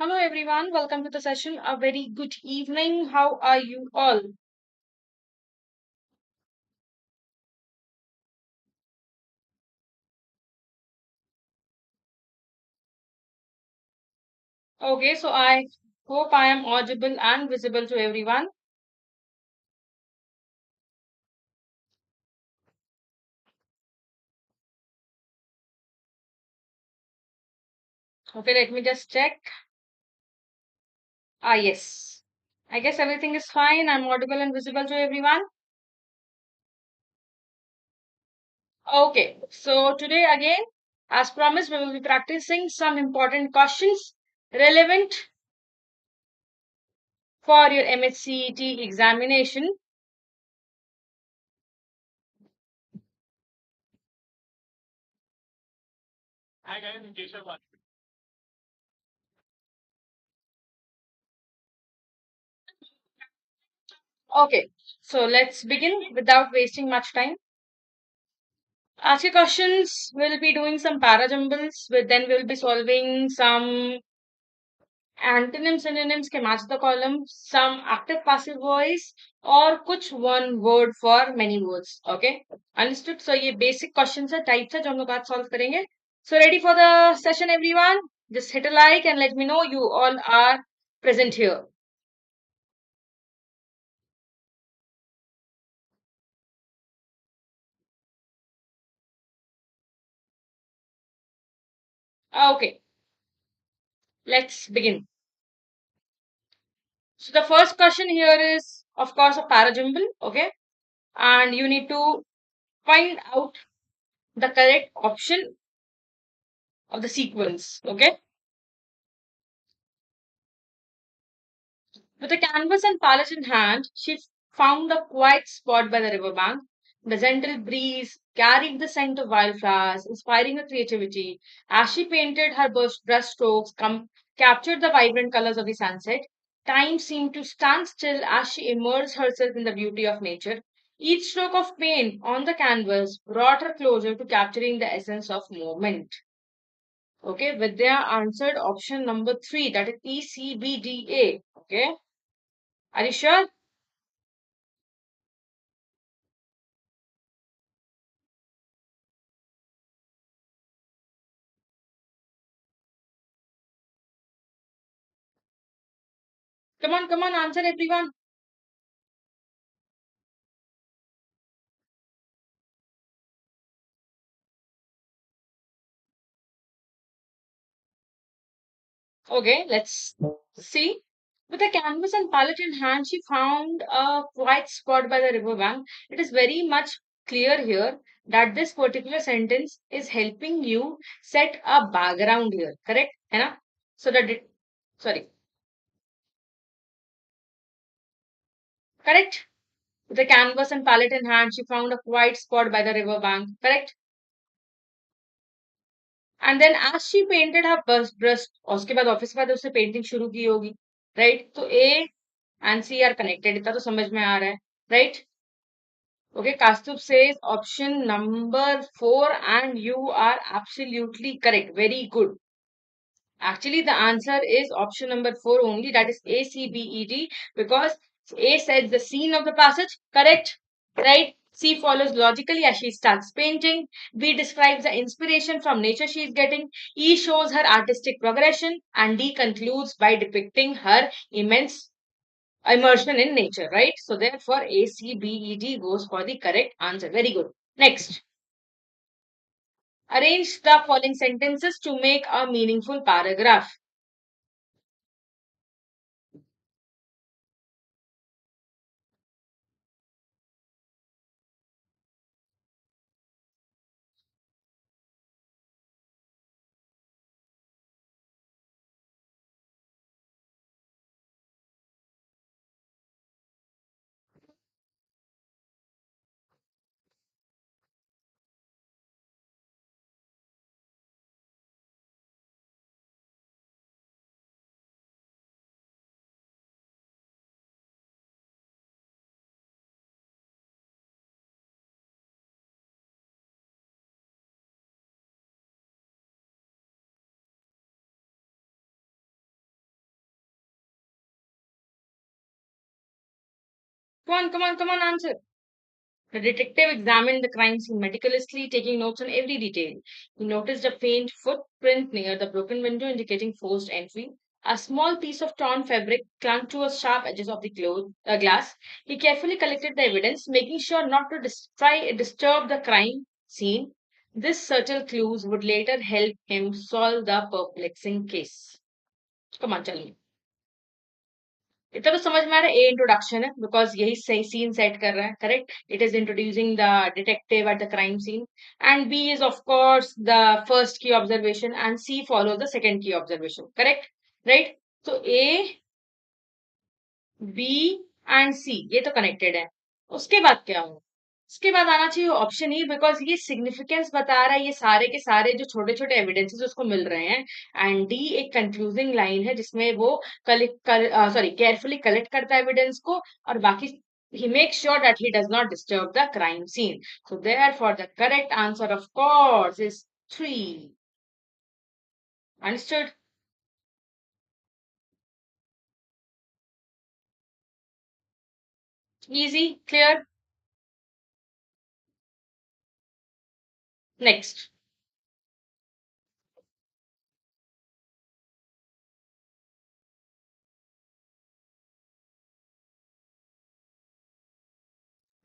Hello everyone, welcome to the session. A very good evening. How are you all? Okay, so I hope I am audible and visible to everyone. Okay, let me just check. Ah, yes. I guess everything is fine. I'm audible and visible to everyone. Okay, so today again, as promised, we will be practicing some important questions relevant for your MHCET examination. Okay, so let's begin without wasting much time. Ask your questions. We'll be doing some parajumbles. Then we'll be solving some antonyms, synonyms के match the column, some active passive voice और कुछ one word for many words. Okay, understood? So ये basic questions है, types है जो हम लोग आज solve करेंगे. So ready for the session, everyone? Just hit a like and let me know you all are present here. Okay, let's begin. So the first question here is, of course, a parajumble. Okay, and you need to find out the correct option of the sequence. Okay. With a canvas and palette in hand, she found a quiet spot by the riverbank. The gentle breeze carried the scent of wildflowers, inspiring her creativity. As she painted, her brushstrokes captured the vibrant colors of the sunset. Time seemed to stand still as she immersed herself in the beauty of nature. Each stroke of paint on the canvas brought her closer to capturing the essence of moment. Okay, Vidya answered option number three, that is ECBDA. Okay, are you sure? Come on, answer everyone. Okay, let's see. With a canvas and palette in hand, she found a quiet spot by the riverbank. It is very much clear here that this particular sentence is helping you set a background here. Correct? है ना? So that it, sorry, correct? With a canvas and palette in hand, she found a quiet spot by the riverbank. Correct? And then as she painted her breast और उसके बाद office के बाद उसने painting शुरू की होगी राइट तो A and C are connected इतना तो समझ में आ रहा है right okay Kaustubh says option number 4 and you are absolutely correct very good actually the answer is option number 4 only, that is ACBED, because A sets the scene of the passage, correct? Right? C follows logically as she starts painting. B describes the inspiration from nature she is getting. E shows her artistic progression. And D concludes by depicting her immense immersion in nature, right? So therefore ACBED goes for the correct answer. Very good. Next. Arrange the following sentences to make a meaningful paragraph. Come on, answer. The detective examined the crime scene meticulously, taking notes on every detail. He noticed a faint footprint near the broken window, indicating forced entry. A small piece of torn fabric clung to the sharp edges of the glass. He carefully collected the evidence, making sure not to disturb the crime scene. This subtle clues would later help him solve the perplexing case. Come on, tell me. इतना तो समझ में आ रहा है ए introduction है because यही सही सीन सेट कर रहा है correct it is introducing the detective at the crime scene and B is of course the first key observation and C follow the second key observation correct right तो A B and सी ये तो connected है उसके बाद क्या हो उसके बाद आना चाहिए ऑप्शन ई बिकॉज ये सिग्निफिकेंस बता रहा है ये सारे के सारे जो छोटे छोटे एविडेंसेस उसको मिल रहे हैं एंड डी एक कंफ्यूजिंग लाइन है जिसमें वो सॉरी केयरफुली कलेक्ट करता है एविडेंस को और बाकी he makes sure that he does not disturb the crime scene. So therefore the correct answer of course is 3. Understood? Easy? Clear? Next.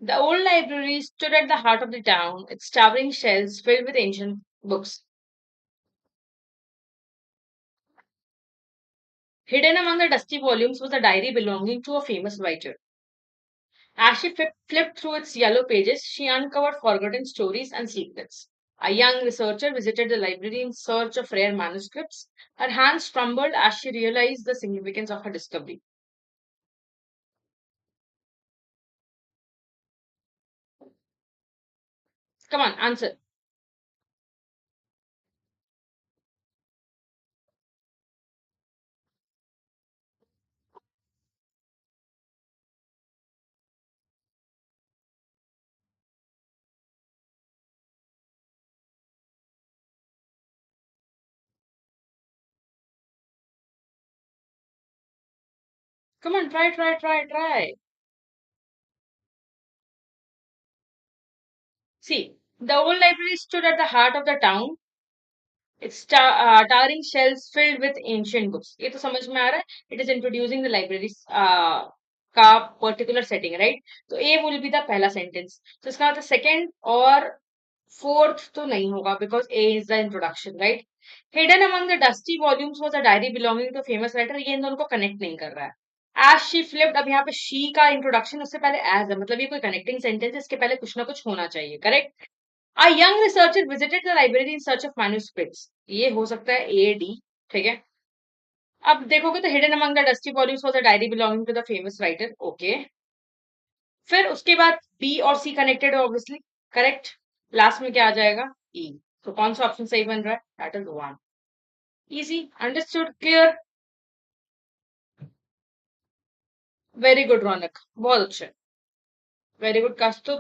The old library stood at the heart of the town, its towering shelves filled with ancient books. Hidden among the dusty volumes was a diary belonging to a famous writer. As she flipped through its yellow pages, she uncovered forgotten stories and secrets. A young researcher visited the library in search of rare manuscripts. Her hands trembled as she realized the significance of her discovery. Come on, answer. Come on, try. See, the old library stood at the heart of the town. Its towering shelves filled with ancient books. ये तो समझ में आ रहा है. It is introducing the libraries का particular setting, right? तो A will be the पहला sentence. तो इसका मतलब second और fourth तो नहीं होगा because A is the introduction, right? Hidden among the dusty volumes was a diary belonging to a famous writer. ये इन दोनों को connect नहीं कर रहा है. As she flipped, अब यहाँ पे she का introduction उससे पहले as है मतलब ये कोई connecting sentence है इसके पहले कुछ ना कुछ होना चाहिए, correct? A young researcher visited the library in search of manuscripts. ये हो सकता है A D ठीक है अब देखोगे तो hidden among the dusty volumes was a diary belonging to the famous writer. Okay. फिर उसके बाद B और C कनेक्टेड है ऑब्वियसली करेक्ट लास्ट में क्या आ जाएगा E तो कौन सा ऑप्शन सही बन रहा है that is 1 easy understood clear very good Raunak बहुत अच्छे very good Kaustu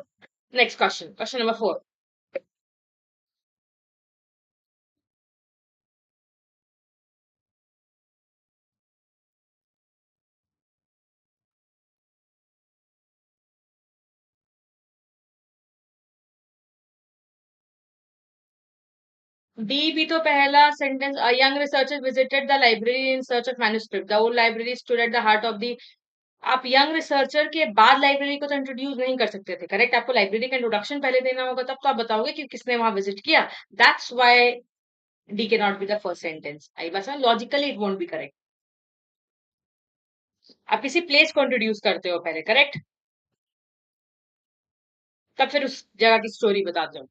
next question number 4 D भी तो पहला sentence a young researcher visited the library in search of manuscript the old library stood at the heart of the आप young researcher के बाद library को तो इंट्रोड्यूस नहीं कर सकते थे करेक्ट आपको लाइब्रेरी का इंट्रोडक्शन पहले देना होगा तब तो आप बताओगे कि किसने वहां विजिट किया that's why D can not be the first sentence I बस logically it won't be correct आप किसी प्लेस को इंट्रोड्यूस करते हो पहले करेक्ट तब फिर उस जगह की स्टोरी बताते हो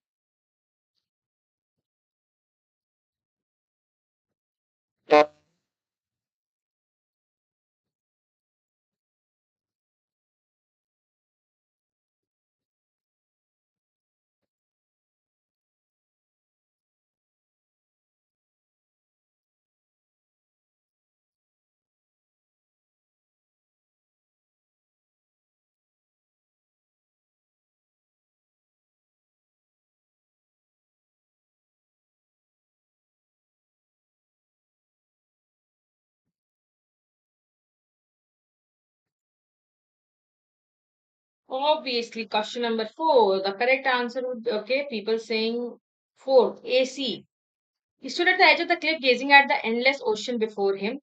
Obviously, question number 4. The correct answer would be, okay, people saying 4. AC. He stood at the edge of the cliff gazing at the endless ocean before him.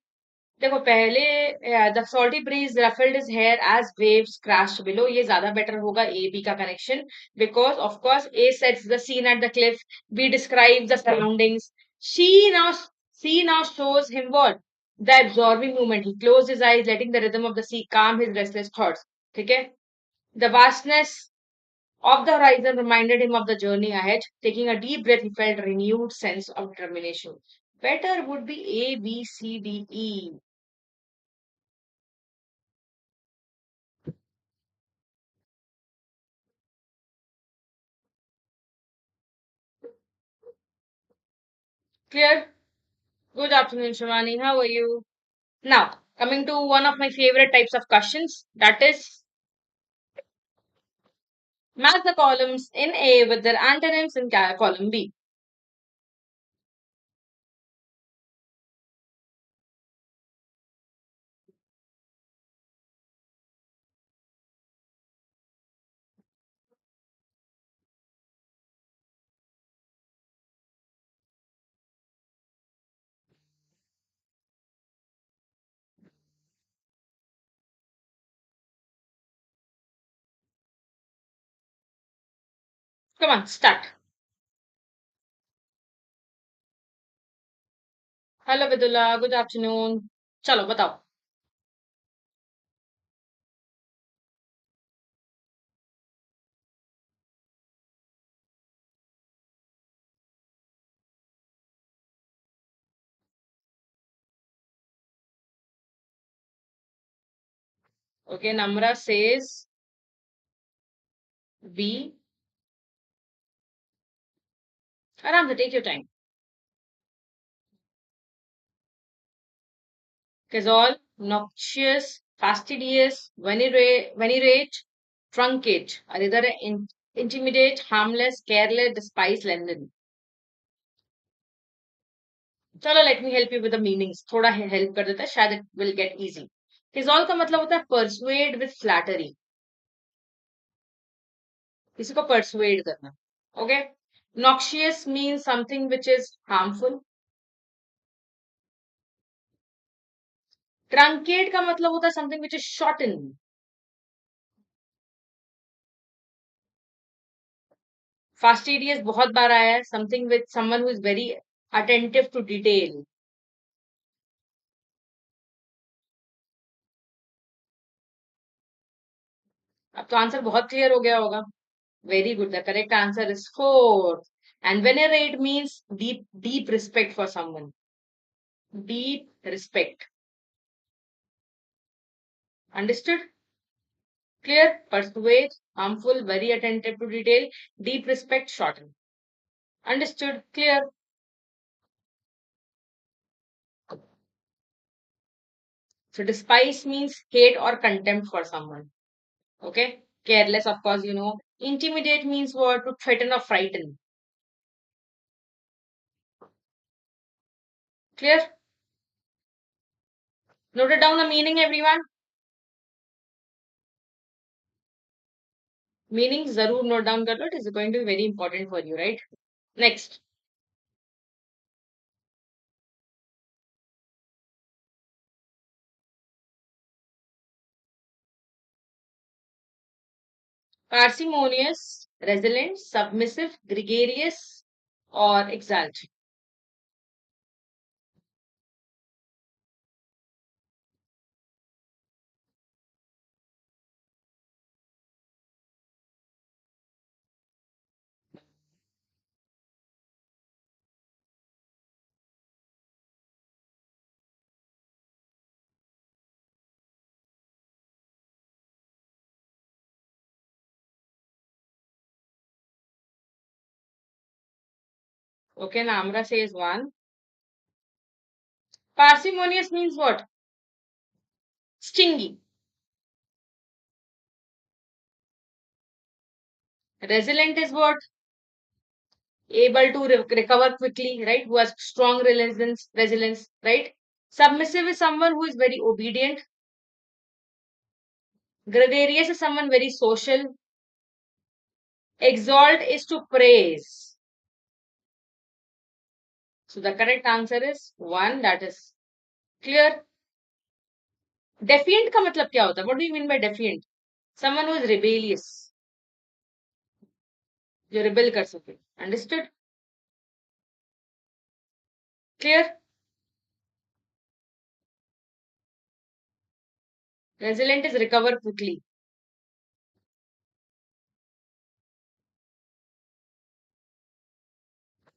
देखो पहले the salty breeze ruffled his hair as waves crashed below, ये ज्यादा better होगा A B का connection, because of course A sets the scene at the cliff, B describe the surroundings, she now see now shows him what the absorbing movement, he closed his eyes letting the rhythm of the sea calm his restless thoughts. ठीक है, the vastness of the horizon reminded him of the journey ahead. Taking a deep breath, he felt a renewed sense of determination. Better would be A, B, C, D, E. Clear? Good afternoon, Shivani. How are you? Now, coming to one of my favorite types of questions, that is match the columns in A with their antonyms in column B. Come on, start. Hello, Vidula. Good afternoon. Chalo, batao. Okay, Namra says B. Aram, take your time. Casual, noxious, fastidious, venerate, truncate. Are either intimidate, harmless, careless, despise, lending. चलो let me help you with the meanings, थोड़ा help कर देता है, शायद it will get easy. हिजॉल का मतलब होता है परसुएड विद फ्लैटरी, किसी को परसुएड करना. Okay, noxious means something which is harmful. Truncate का मतलब होता है something which is shorten. Fastidious बहुत बार आया है, something with someone who is very attentive to detail. अब तो आंसर बहुत क्लियर हो गया होगा. Very good, the correct answer is 4. And venerate means deep deep respect for someone. Deep respect. Understood? Clear, persuade, harmful, very attentive to detail, deep respect, shorten. Understood? Clear. So despise means hate or contempt for someone. Okay. Careless, of course, you know. Intimidate means what? To threaten or frighten. Clear? Noted down the meaning, everyone. Meaning zarur note down kar lo. It is going to be very important for you, right? Next. Parsimonious, resilient, submissive, gregarious, or exalted. Okay, Namra says 1. Parsimonious means what? Stingy. Resilient is what? Able to recover quickly, right? Who has strong resilience, right? Submissive is someone who is very obedient. Gregarious is someone very social. Exalt is to praise. So the correct answer is 1. That is clear. Defiant का मतलब क्या होता है? What do you mean by defiant? Someone who is rebellious. जो rebel कर सके. Understood? Clear? Resilient is recover quickly.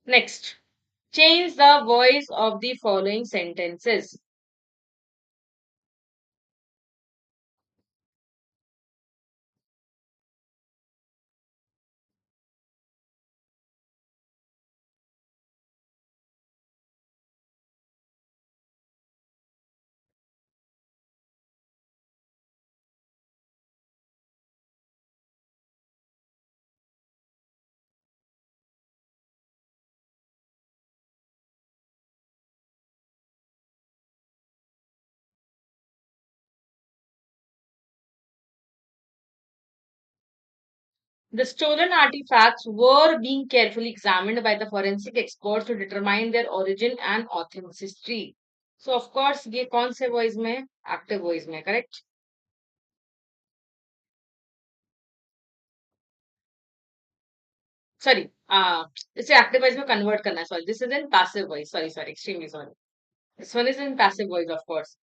Next. Change the voice of the following sentences. The stolen artifacts were being carefully examined by the forensic experts to determine their origin and authenticity. So of course ये कौन से voice में है? Active voice में, correct? Sorry, इसे active voice में convert करना है. Sorry, this is in passive voice. Sorry sorry, extremely sorry. This one is in passive voice of course.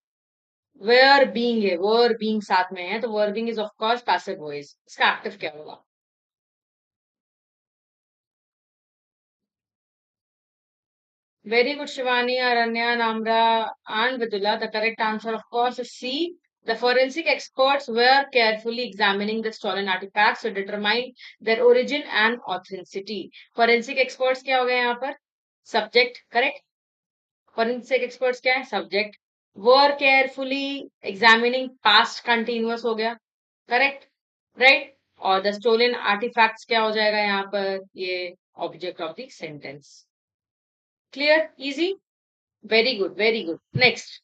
Where being है, वर बीइंग साथ में है, तो were being is of course passive voice. इसका active क्या होगा? Very good, Shivani, Aranya, Namra, and Vidula. The correct answer, of course, is C. The forensic experts were carefully examining the stolen artifacts to determine their origin and authenticity. Forensic experts क्या हो गए यहाँ पर? Subject, correct? Forensic experts क्या है? Subject. Were carefully examining past continuous हो गया, correct? Right? और the stolen artifacts क्या हो जाएगा यहाँ पर? ये object of the sentence. Clear? Easy? Very good, very good. Next.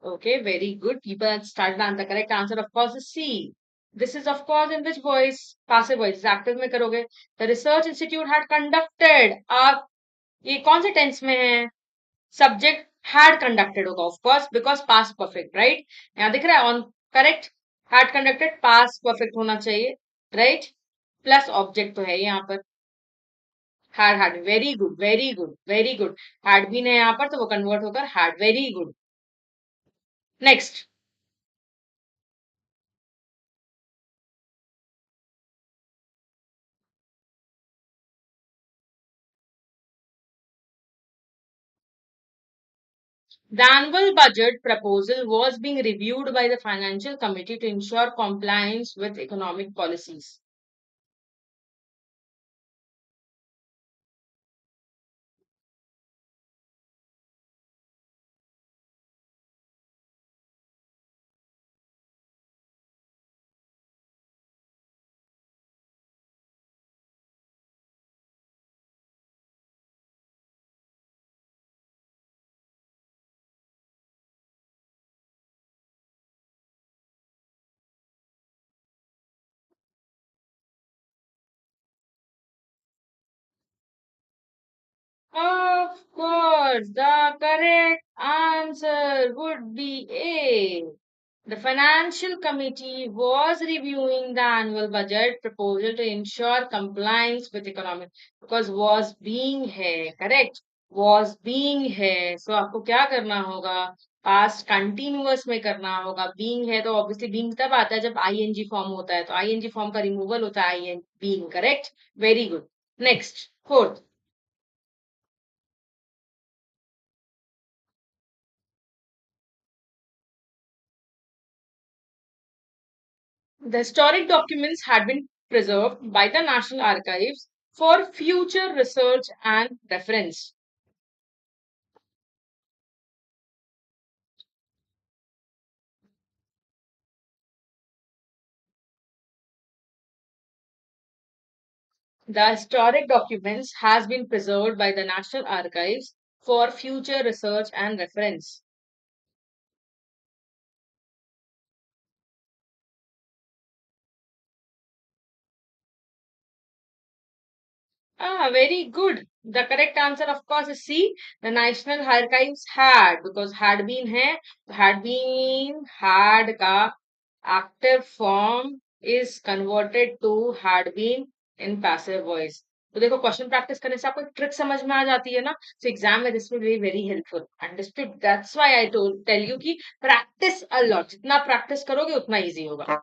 Okay, very good. People have started on the correct answer, of course, is C. This is, of course, in which voice? Passive voice. Active में करोगे. The research institute had conducted. आप ये कौन से tense में है? Subject had conducted होगा, of course, because past perfect, right? यहाँ दिख रहा है on correct. Had conducted past perfect होना चाहिए, right? Plus object तो है यहाँ पर. Had very good, very good, very good. Had been है यहाँ पर तो वो convert होकर had. Very good. Next. The annual budget proposal was being reviewed by the Financial Committee to ensure compliance with economic policies. Of course, the correct answer would be A. The Financial Committee was reviewing the annual budget proposal to ensure compliance with economic, because was being है, correct? was being है, so आपको क्या करना होगा, past continuous में करना होगा। Being है तो ऑब्वियसली बीइंग तब आता है जब आईएनजी फॉर्म होता है, तो आईएनजी फॉर्म का रिमूवल होता है I N being, correct, very good. Next, fourth, the historic documents had been preserved by the National Archives for future research and reference. The historic documents has been preserved by the National Archives for future research and reference. Ah, very good. The correct answer, of course, is C. The National Archives had, because had been है, had been, had का active form is converted to had been in passive voice. तो देखो question practice करने से आपको trick समझ में आ जाती है ना, so एग्जाम में this will be very helpful, understood, that's why I told tell you कि प्रैक्टिस अ लॉट, जितना प्रैक्टिस करोगे उतना इजी होगा।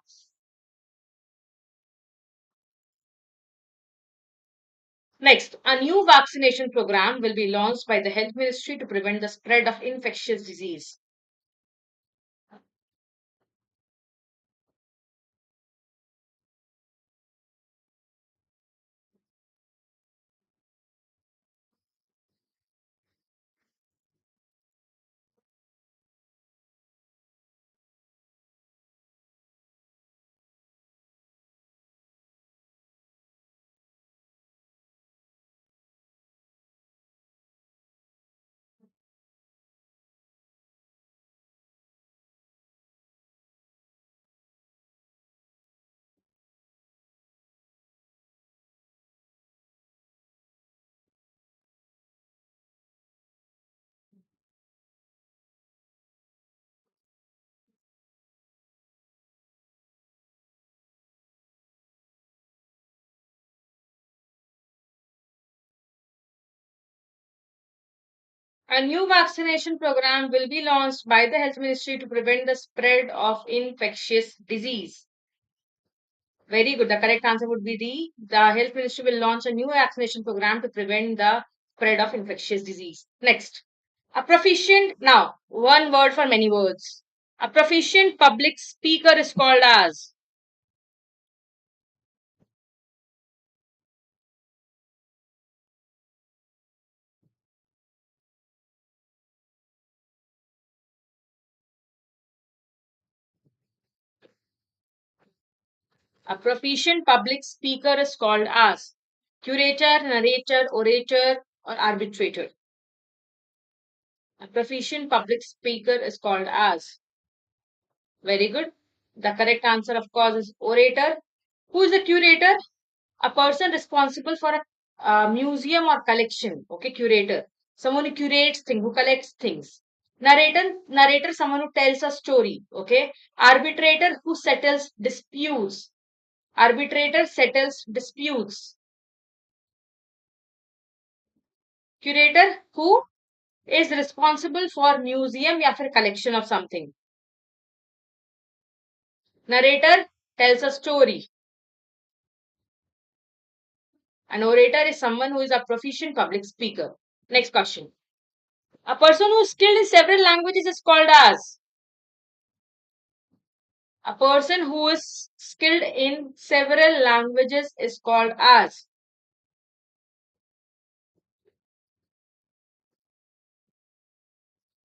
Next, a new vaccination program will be launched by the Health Ministry to prevent the spread of infectious disease. A new vaccination program will be launched by the Health Ministry to prevent the spread of infectious disease. Very good. The correct answer would be D. The Health Ministry will launch a new vaccination program to prevent the spread of infectious disease. Next, a proficient, now, one word for many words. A proficient public speaker is called as. A proficient public speaker is called as curator, narrator, orator, or arbitrator. A proficient public speaker is called as. Very good. The correct answer, of course, is orator. Who is the curator? A person responsible for a museum or collection. Okay, curator. Someone who curates things, who collects things. Narrator, someone who tells a story. Okay. Arbitrator, who settles disputes. Arbitrator settles disputes. Curator, who is responsible for museum या फिर collection of something. Narrator tells a story. An orator is someone who is a proficient public speaker. Next question. A person who is skilled in several languages is called as. A person who is skilled in several languages is called as.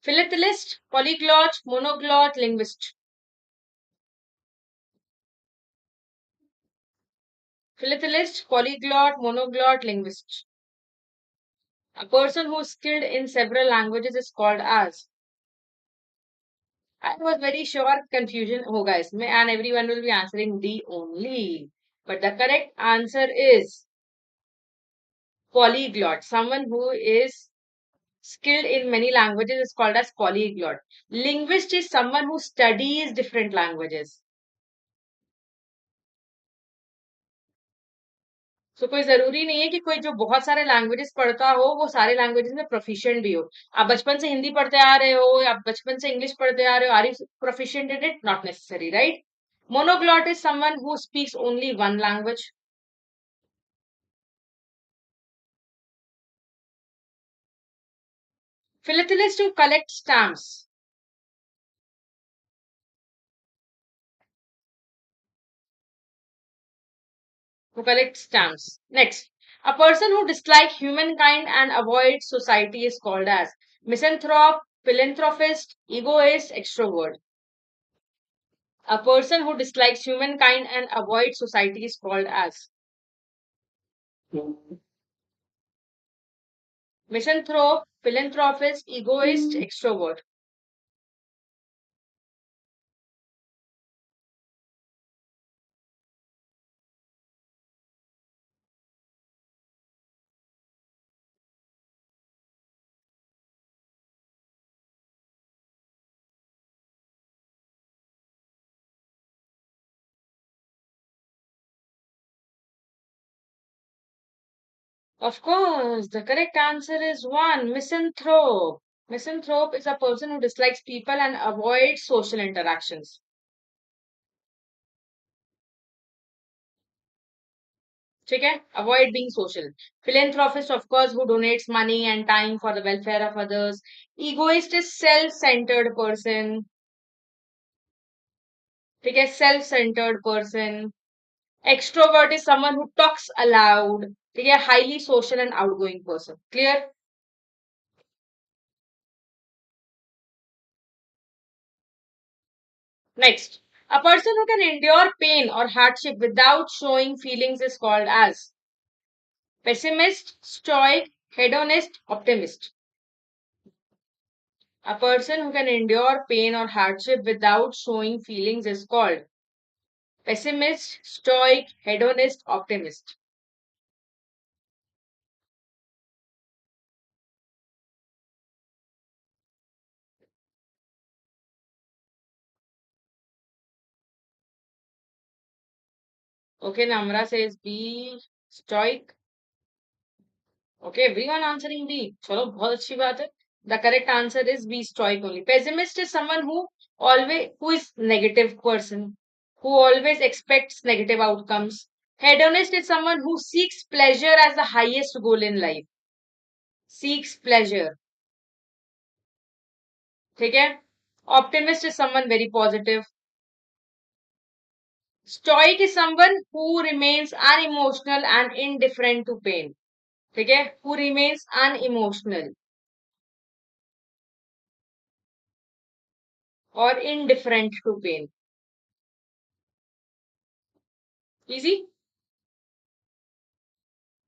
Philatelist, polyglot, monoglot, linguist. Philatelist, polyglot, monoglot, linguist. A person who is skilled in several languages is called as. I was very sure confusion hoga isme and everyone will be answering D only. But the correct answer is polyglot. Someone who is skilled in many languages is called as polyglot. Linguist is someone who studies different languages. सो कोई जरूरी नहीं है कि कोई जो बहुत सारे languages पढ़ता हो वो सारे लैंग्वेजेस में प्रोफिशिएंट भी हो। आप बचपन से हिंदी पढ़ते आ रहे हो या आप बचपन से इंग्लिश पढ़ते आ रहे हो, are you proficient in it? Not necessary, right? Monoglot is someone who speaks only one language. Philatelist who collect stamps. Who collect stamps. Next, a person who dislikes humankind and avoids society is called as misanthrope, philanthropist, egoist, extrovert. A person who dislikes humankind and avoids society is called as misanthrope, philanthropist, egoist, extrovert. Of course, the correct answer is one, misanthrope. Misanthrope is a person who dislikes people and avoids social interactions. ठीक है, avoid being social. Philanthropist, of course, who donates money and time for the welfare of others. Egoist is self-centered person. ठीक है, self-centered person. Extrovert is someone who talks aloud. ठीक है, highly social and outgoing person. Clear? Next, a person who can endure pain or hardship without showing feelings is called as pessimist, stoic, hedonist, optimist. A person who can endure pain or hardship without showing feelings is called pessimist, stoic, hedonist, optimist. Okay, Namra says B, stoic. Okay, everyone answering B. चलो बहुत अच्छी बात है. The correct answer is B, stoic only. Pessimist is someone who is negative person, who always expects negative outcomes. Hedonist is someone who seeks pleasure as the highest goal in life. Seeks pleasure. ठीक है? Optimist is someone very positive. Stoic is someone who remains unemotional and indifferent to pain. ठीक है? Who remains unemotional or indifferent to pain. Easy?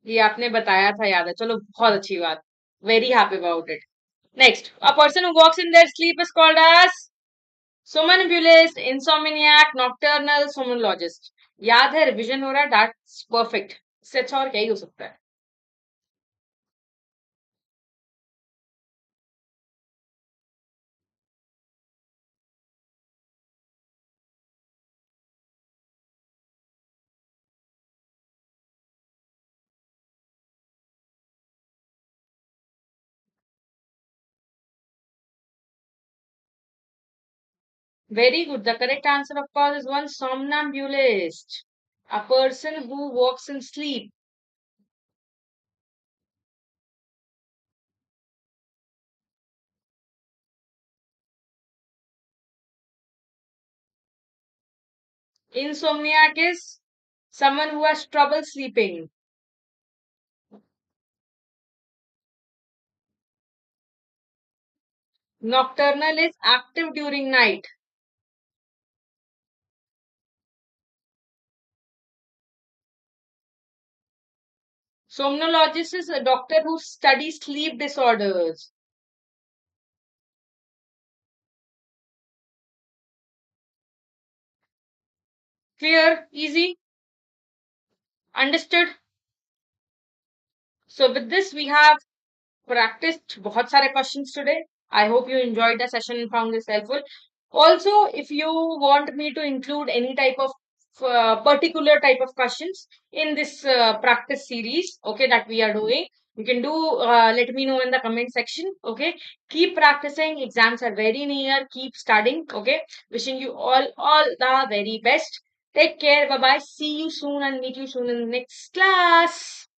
ये आपने बताया था, याद है. चलो बहुत अच्छी बात. Very happy about it. Next, a person who walks in their sleep is called as somnambulist, insomniac, nocturnal, somnologist. याद है, रिविजन हो रहा है. That's perfect. इससे अच्छा और क्या ही हो सकता है. Very good. The correct answer, of course, is one, somnambulist. A person who walks in sleep. Insomniac is someone who has trouble sleeping. Nocturnal is active during night. Somnologist is a doctor who studies sleep disorders. Clear? Easy? Understood? So with this, we have practiced बहुत सारे questions today. I hope you enjoyed the session and found this helpful. Also, if you want me to include any type of particular type of questions in this practice series, okay, that we are doing. You can do, let me know in the comment section, okay. Keep practicing, exams are very near, keep studying, okay. Wishing you all the very best. Take care, bye bye, see you soon and meet you soon in the next class.